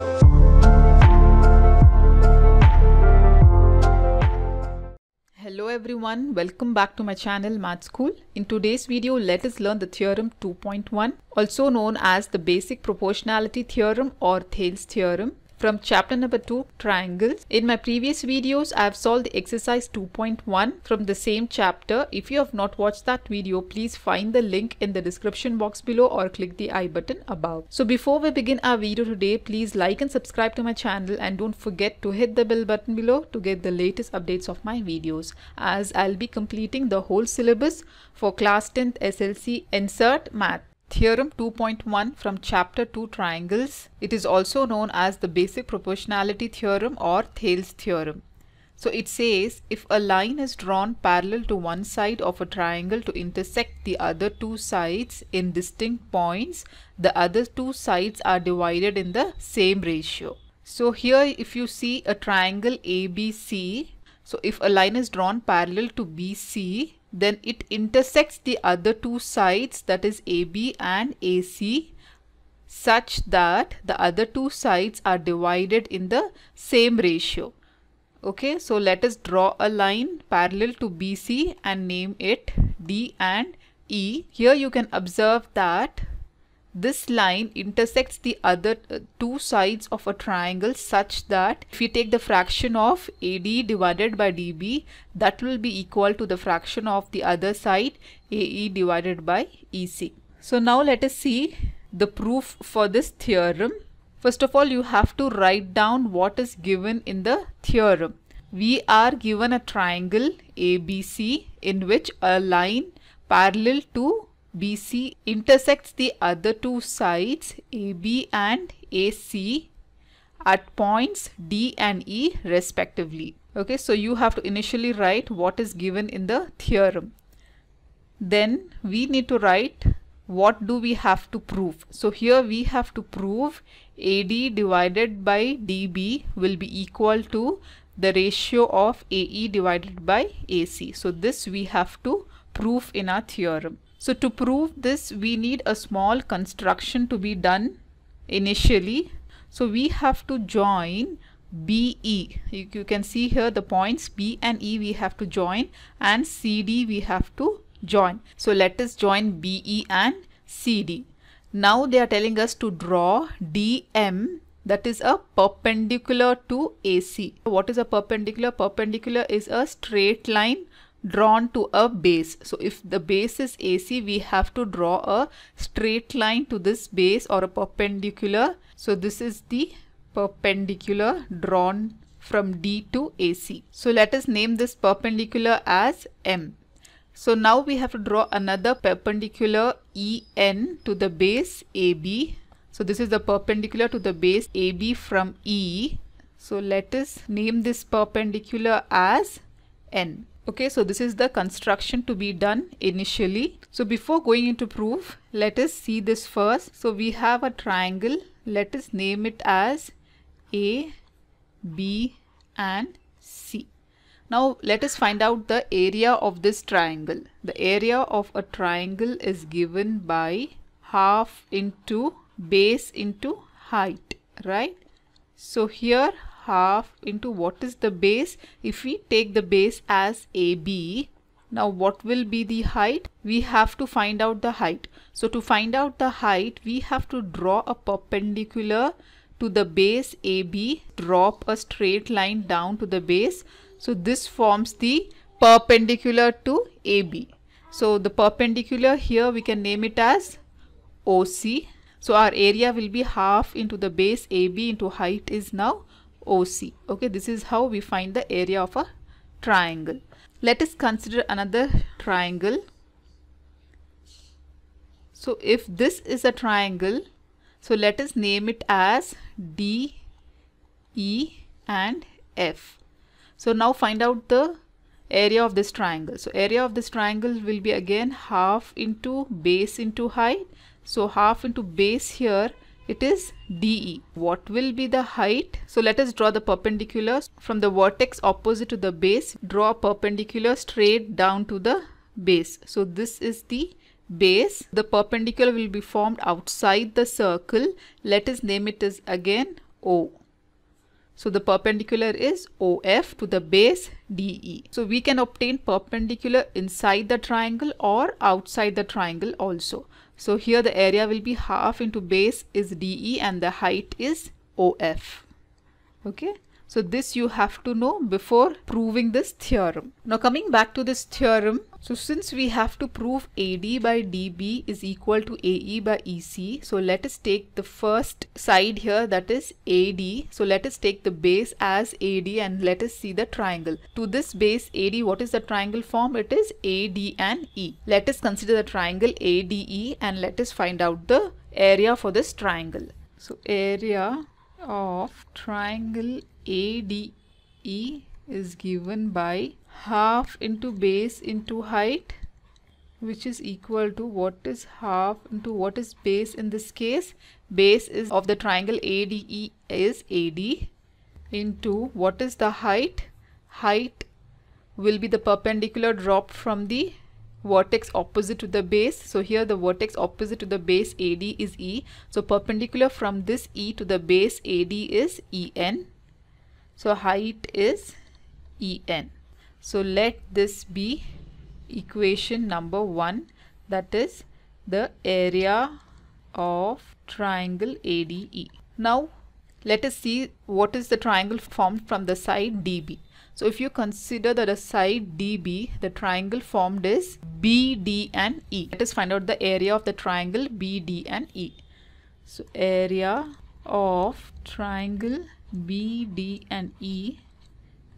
Hello everyone, welcome back to my channel Math School. In today's video, let us learn the theorem 2.1, also known as the basic proportionality theorem or Thales theorem, from chapter number 2, triangles. In my previous videos, I have solved the exercise 2.1 from the same chapter. If you have not watched that video, please find the link in the description box below or click the I button above. So before we begin our video today, please like and subscribe to my channel and don't forget to hit the bell button below to get the latest updates of my videos, as I'll be completing the whole syllabus for class 10th SLC Insert Math. Theorem 2.1 from chapter 2, triangles. It is also known as the basic proportionality theorem or Thales theorem. So it says, if a line is drawn parallel to one side of a triangle to intersect the other two sides in distinct points, the other two sides are divided in the same ratio. So here if you see a triangle ABC, so if a line is drawn parallel to BC, then it intersects the other two sides, that is AB and AC, such that the other two sides are divided in the same ratio. Okay, so let us draw a line parallel to BC and name it D and E. Here you can observe that this line intersects the other two sides of a triangle such that if you take the fraction of AD divided by DB, that will be equal to the fraction of the other side AE divided by EC. So now let us see the proof for this theorem. First of all, you have to write down what is given in the theorem. We are given a triangle ABC in which a line parallel to BC intersects the other two sides AB and AC at points D and E respectively. Okay, so you have to initially write what is given in the theorem. Then we need to write what do we have to prove. So here we have to prove AD divided by DB will be equal to the ratio of AE divided by AC. So this we have to prove in our theorem. So to prove this, we need a small construction to be done initially. So we have to join BE. You can see here the points B and E we have to join, and CD we have to join. So let us join BE and CD. Now they are telling us to draw DM, that is a perpendicular to AC. What is a perpendicular? Perpendicular is a straight line drawn to a base. So if the base is AC, we have to draw a straight line to this base or a perpendicular. So this is the perpendicular drawn from D to AC. So let us name this perpendicular as M. So now we have to draw another perpendicular EN to the base AB. So this is the perpendicular to the base AB from E. So let us name this perpendicular as N. Okay, so this is the construction to be done initially. So before going into proof, let us see this first. So we have a triangle. Let us name it as A, B and C. Now let us find out the area of this triangle. The area of a triangle is given by half into base into height, right? So here half into what is the base? If we take the base as AB, now what will be the height? We have to find out the height. So to find out the height, we have to draw a perpendicular to the base AB, drop a straight line down to the base. So this forms the perpendicular to AB. So the perpendicular here we can name it as OC. So our area will be half into the base AB into height is now OC. Okay, this is how we find the area of a triangle. Let us consider another triangle. So if this is a triangle, so let us name it as D, E and F. So now find out the area of this triangle. So area of this triangle will be again half into base into height. So half into base here, it is DE. What will be the height? So let us draw the perpendicular from the vertex opposite to the base. Draw a perpendicular straight down to the base. So this is the base. The perpendicular will be formed outside the circle. Let us name it as again O. So the perpendicular is OF to the base DE. So we can obtain perpendicular inside the triangle or outside the triangle also. So here the area will be half into base is DE and the height is OF. Okay. So this you have to know before proving this theorem. Now coming back to this theorem, so since we have to prove AD by DB is equal to AE by EC, so let us take the first side here, that is AD. So let us take the base as AD and let us see the triangle. To this base AD, what is the triangle form? It is AD and E. Let us consider the triangle ADE and let us find out the area for this triangle. So area of triangle ADE is given by half into base into height, which is equal to what is half into what is base in this case. Base is of the triangle ADE is AD into what is the height. Height will be the perpendicular drop from the vertex opposite to the base. So here the vertex opposite to the base AD is E. So perpendicular from this E to the base AD is EN. So height is EN. So let this be equation number 1, that is the area of triangle ADE. Now let us see what is the triangle formed from the side DB. So if you consider that the side DB, the triangle formed is BD and E. Let us find out the area of the triangle BD and E. So area of triangle BD and E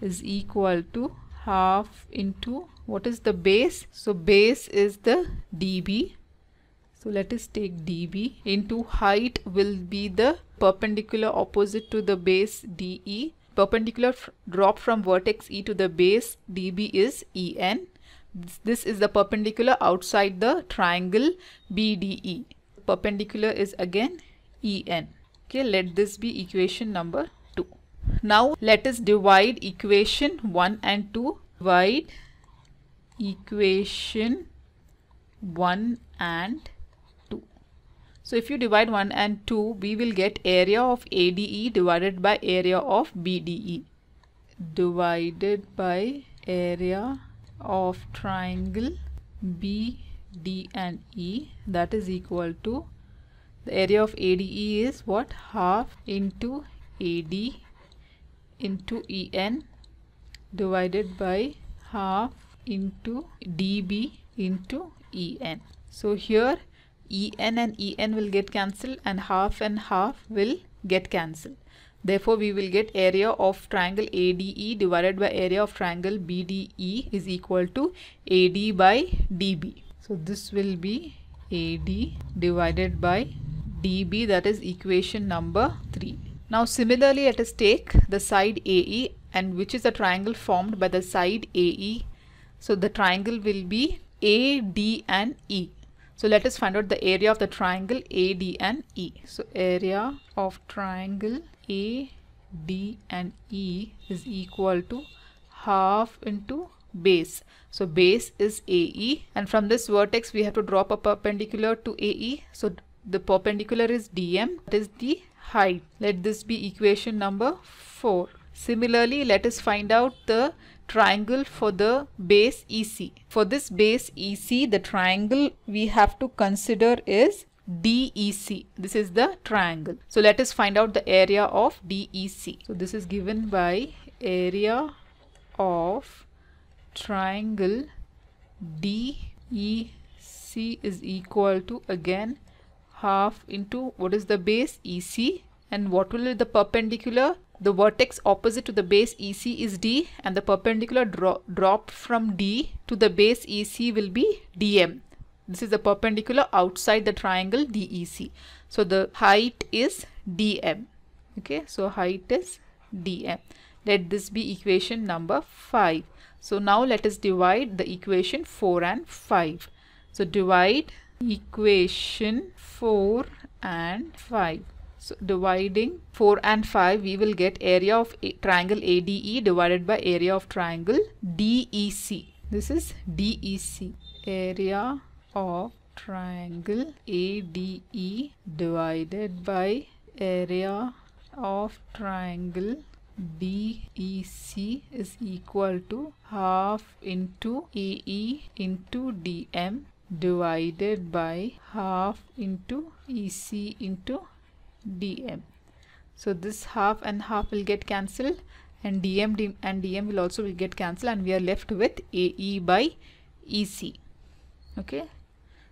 is equal to half into what is the base. So base is the DB. So let us take DB into height will be the perpendicular opposite to the base DE. Perpendicular drop from vertex E to the base DB is EN. This is the perpendicular outside the triangle BDE. Perpendicular is again EN. Okay, let this be equation number 2. Now let us divide equation 1 and 2. Divide equation 1 and 2. So if you divide 1 and 2, we will get area of ADE divided by area of BDE divided by area of triangle BD and E, that is equal to the area of ADE is what? Half into AD into EN divided by half into DB into EN. So here EN and EN will get cancelled and half will get cancelled. Therefore we will get area of triangle ADE divided by area of triangle BDE is equal to AD by DB. So this will be AD divided by DB, that is equation number 3. Now similarly let us take the side AE, and which is a triangle formed by the side AE. So the triangle will be AD and E. So let us find out the area of the triangle AD and E. So area of triangle AD and E is equal to half into base. So base is AE, and from this vertex we have to drop a perpendicular to AE. So the perpendicular is DM, that is the height. Let this be equation number 4. Similarly, let us find out the triangle for the base EC. For this base EC, the triangle we have to consider is DEC. This is the triangle. So let us find out the area of DEC. So this is given by area of triangle DEC is equal to again half into what is the base EC, and what will be the perpendicular? The vertex opposite to the base EC is D, and the perpendicular drop from D to the base EC will be DM. This is the perpendicular outside the triangle DEC. So the height is DM. Okay, so height is DM. Let this be equation number 5. So now let us divide the equation 4 and 5. So divide equation 4 and 5. So dividing 4 and 5, we will get area of triangle ADE divided by area of triangle DEC. This is DEC. Area of triangle ADE divided by area of triangle DEC is equal to half into AE into DM divided by half into EC into DM. So this half and half will get cancelled, and DM will also get cancelled, and we are left with AE by EC. Okay,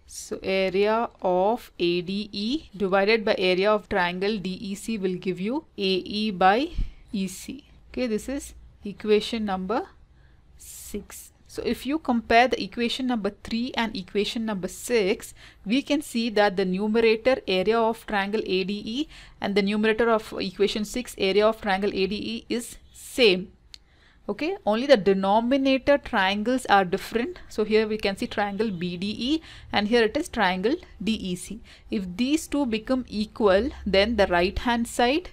so area of ADE divided by area of triangle DEC will give you AE by EC. Okay, this is equation number 6. So if you compare the equation number 3 and equation number 6, we can see that the numerator area of triangle ADE and the numerator of equation 6 area of triangle ADE is same. Okay, only the denominator triangles are different. So here we can see triangle BDE and here it is triangle DEC. If these two become equal, then the right hand side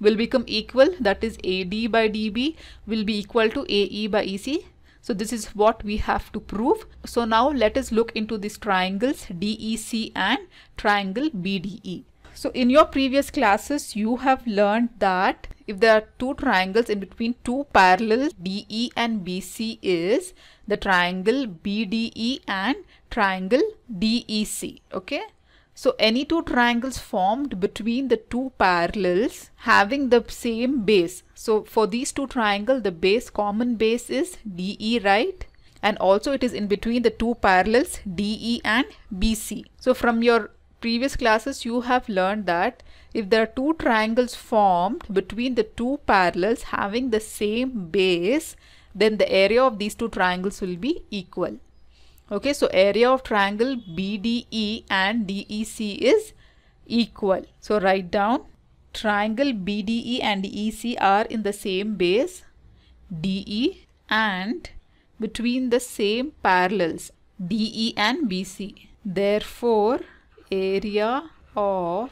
will become equal, that is AD by DB will be equal to AE by EC. So this is what we have to prove. So now let us look into these triangles DEC and triangle BDE. So in your previous classes you have learned that if there are two triangles in between two parallels DE and BC is the triangle BDE and triangle DEC. Okay. So any two triangles formed between the two parallels having the same base. So for these two triangles, the base, common base is DE, right? And also it is in between the two parallels DE and BC. So from your previous classes, you have learned that if there are two triangles formed between the two parallels having the same base, then the area of these two triangles will be equal. Okay, so area of triangle BDE and DEC is equal. So write down triangle BDE and DEC are in the same base DE and between the same parallels DE and BC. Therefore, area of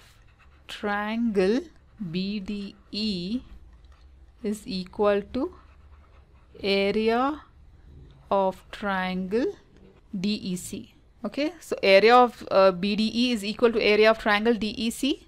triangle BDE is equal to area of triangle DEC. Okay, so area of BDE is equal to area of triangle DEC.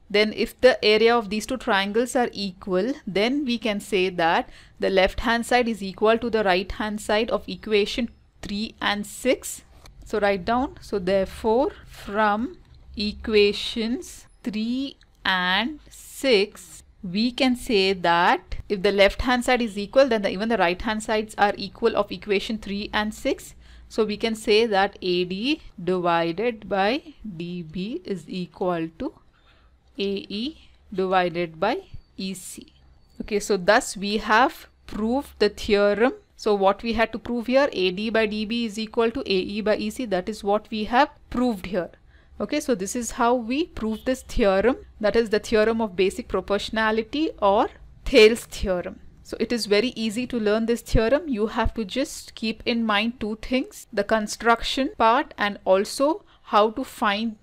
Then if the area of these two triangles are equal, then we can say that the left hand side is equal to the right hand side of equation 3 and 6. So write down. So therefore from equations 3 and 6 we can say that if the left hand side is equal, then even the right hand sides are equal of equation 3 and 6. So we can say that AD divided by DB is equal to AE divided by EC. Okay, so thus we have proved the theorem. So what we had to prove here, AD by DB is equal to AE by EC. That is what we have proved here. Okay, so this is how we prove this theorem. That is the theorem of basic proportionality or Thales theorem. So it is very easy to learn this theorem. You have to just keep in mind two things, the construction part and also how to find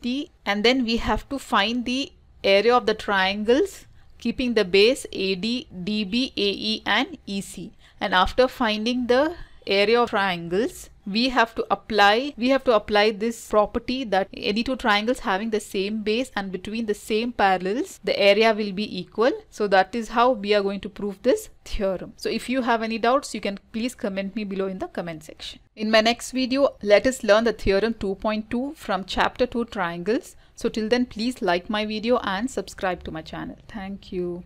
and then we have to find the area of the triangles keeping the base AD, DB, AE and EC. And after finding the area of triangles, we have to apply this property that any two triangles having the same base and between the same parallels, the area will be equal. So that is how we are going to prove this theorem. So if you have any doubts, you can please comment me below in the comment section. In my next video, let us learn the theorem 2.2 from chapter 2 triangles. So till then, please like my video and subscribe to my channel. Thank you.